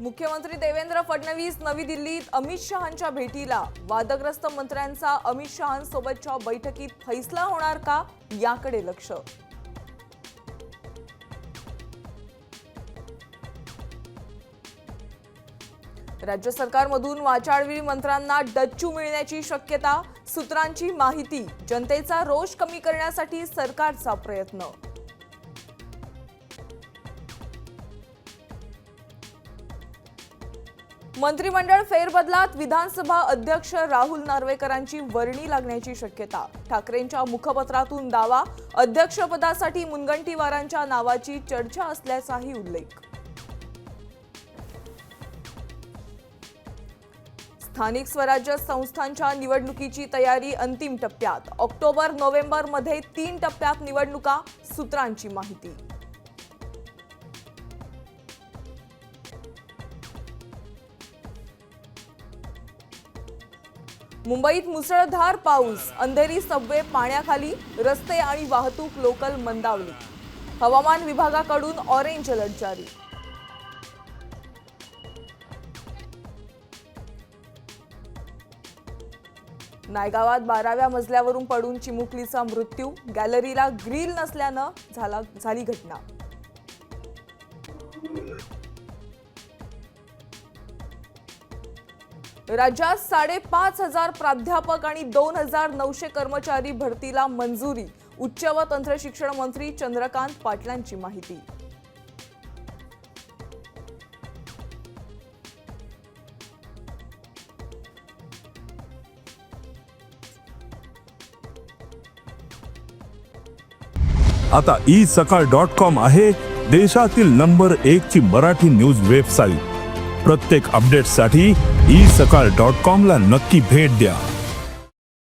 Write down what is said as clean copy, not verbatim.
मुख्यमंत्री देवेंद्र फडणवीस नवी दिल्लीत अमित शहांच्या भेटीला. वादग्रस्त मंत्र्यांचा अमित शहांसोबतच्या बैठकीत फैसला होणार का, याकडे लक्ष. राज्य सरकारमधून वाचाळवी मंत्र्यांना डच्चू मिळण्याची शक्यता. सूत्रांची माहिती. जनतेचा रोष कमी करण्यासाठी सरकारचा प्रयत्न. मंत्रिमंडळ फेरबदलात विधानसभा अध्यक्ष राहुल नार्वेकरांची वर्णी लागण्याची शक्यता. ठाकरेंच्या मुखपत्रातून दावा. अध्यक्षपदासाठी मुनगंटीवारांच्या नावाची चर्चा असल्याचाही उल्लेख. स्थानिक स्वराज्य संस्थांच्या निवडणुकीची तयारी अंतिम टप्प्यात. ऑक्टोबर-नोव्हेंबर मध्ये 3 टप्प्यात निवडणुका. सूत्रांची माहिती. मुंबईत मुसळधार पाऊस. अंधेरी सबवे पाण्याखाली. रस्ते आणि वाहतूक लोकल मंदावली. हवामान विभागाकडून ऑरेंज अलर्ट जारी. नायगावात 12व्या मजल्यावरून पडून चिमुकलीचा मृत्यू. गॅलरीला ग्रिल नसल्यानं झाली घटना. राज्यात 5,500 प्राध्यापक आणि 2,900 कर्मचारी भरतीला मंजुरी. उच्च व तंत्र शिक्षण मंत्री चंद्रकांत पाटलांची माहिती. आता isakal.com आहे देशातील नंबर 1 ची मराठी न्यूज वेबसाईट. प्रत्येक अपडेटसाठी isakal.com ला नक्की भेट द्या.